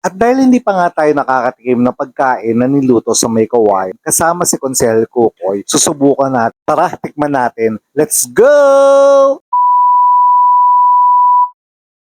At dahil hindi pa nga tayo nakakatikim ng pagkain na niluto sa may kawayan, kasama si Consel Kukoy, susubukan natin. Tara, tikman natin. Let's go!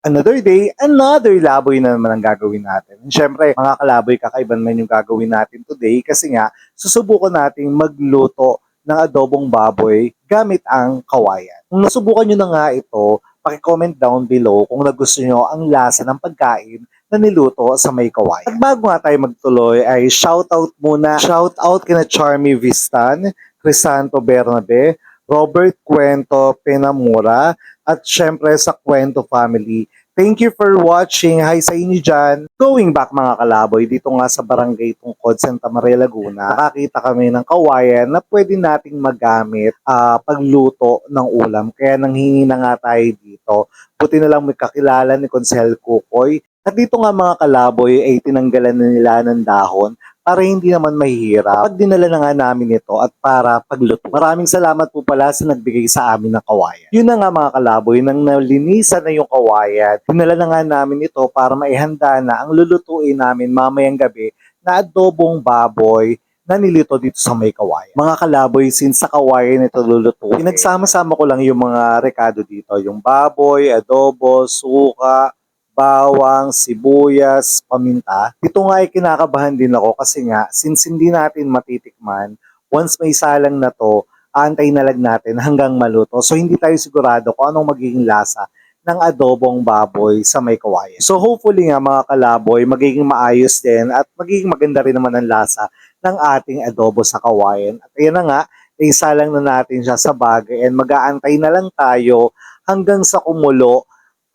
Another day, another laboy na naman ang gagawin natin. And syempre, mga kalaboy, kakaiba naman yung gagawin natin today kasi nga, susubukan natin magluto ng adobong baboy gamit ang kawayan. Kung nasubukan nyo na nga ito, paki-comment down below kung nagusto nyo ang lasa ng pagkain na niluto sa may kawayan. At bago nga tayo magtuloy ay shoutout muna. Shoutout kina Charmy Vistan, Crisanto Bernabe, Robert Cuento Penamura, at syempre sa Cuento family. Thank you for watching. Hi sa inyo dyan. Going back mga kalaboy, dito nga sa Barangay Tungkod, Santa Maria, Laguna, nakakita kami ng kawayan na pwede nating magamit pagluto ng ulam. Kaya nanghingi na nga tayo dito. Buti na lang may kakilala ni Consel Kukoy. At dito nga mga kalaboy ay tinanggalan na nila ng dahon para hindi naman mahihirap. Pag dinala na nga namin ito at para pagluto. Maraming salamat po pala sa nagbigay sa amin ng kawayan. Yun na nga mga kalaboy, nang nalinisan na yung kawayan, dinala na nga namin ito para maihanda na ang lulutuin namin mamayang gabi na adobong baboy na nilito dito sa may kawayan. Mga kalaboy, since sa kawayan ito lulutuin, pinagsama-sama ko lang yung mga rekado dito. Yung baboy, adobo, suka, bawang, sibuyas, paminta. Ito nga ay kinakabahan din ako kasi nga, since hindi natin matitikman, once may salang na to, aantay na lang natin hanggang maluto. So hindi tayo sigurado kung anong magiging lasa ng adobong baboy sa may kawayan. So hopefully nga mga kalaboy, magiging maayos din at magiging maganda rin naman ang lasa ng ating adobo sa kawayan. At ayan na nga, isalang na natin siya sa bagay and mag-aantay na lang tayo hanggang sa kumulo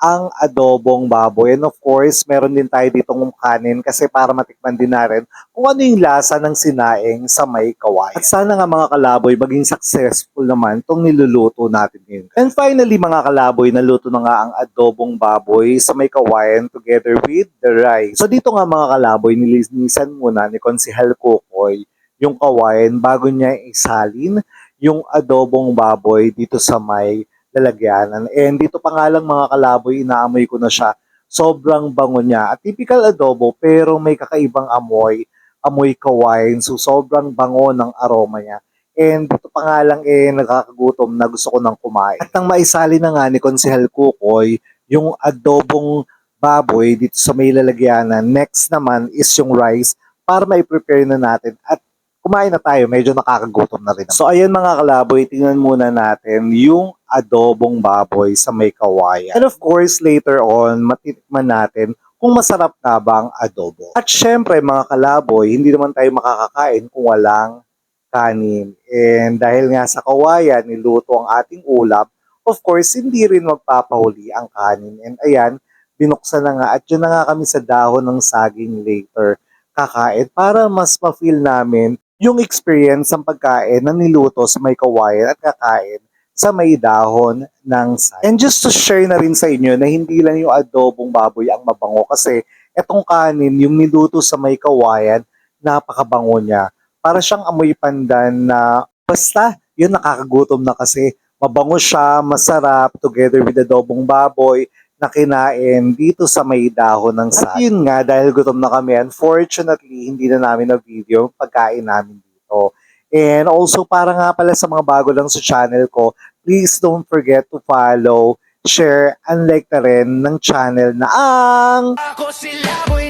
ang adobong baboy. And of course, meron din tayo ditong kanin kasi para matikman din natin kung ano yung lasa ng sinaing sa may kawayan. At sana nga mga kalaboy, maging successful naman itong niluluto natin ngayon. And finally mga kalaboy, naluto na nga ang adobong baboy sa may kawayan together with the rice. So dito nga mga kalaboy, nilinisan muna ni Konsehal Kukoy yung kawayan bago niya isalin yung adobong baboy dito sa may lalagyanan. And dito pa nga lang mga kalaboy, inaamoy ko na siya. Sobrang bango niya. At typical adobo pero may kakaibang amoy. Amoy kawain. So sobrang bango ng aroma niya. And dito pa nga lang nakakagutom na gusto ko nang kumain. At nang maisali na nga ni Konsehal Kukoy yung adobong baboy dito sa may lalagyanan. Next naman is yung rice para mai-prepare na natin at kumain na tayo, medyo nakakagutom na rin. So ayan mga kalaboy, tingnan muna natin yung adobong baboy sa may kawayan. And of course, later on, matitikman natin kung masarap na ba ang adobo. At syempre mga kalaboy, hindi naman tayo makakakain kung walang kanin. And dahil nga sa kawayan, niluto ang ating ulam, of course, hindi rin magpapahuli ang kanin. And ayan, binuksan na nga at yun na nga kami sa dahon ng saging later kakain para mas ma-feel namin yung experience ng pagkain na niluto sa may kawayan at kakain sa may dahon ng saging. And just to share na rin sa inyo na hindi lang yung adobong baboy ang mabango kasi etong kanin, yung niluto sa may kawayan, napakabango niya. Para siyang amoy pandan na basta yun nakakagutom na kasi mabango siya, masarap, together with adobong baboy na kinain dito sa may dahon ng saging. At yun nga, dahil gutom na kami, unfortunately, hindi na namin na-video pagkain namin dito. And also, para nga pala sa mga bago lang sa channel ko, please don't forget to follow, share, and like na rin ng channel na ang... Ako sila, boy,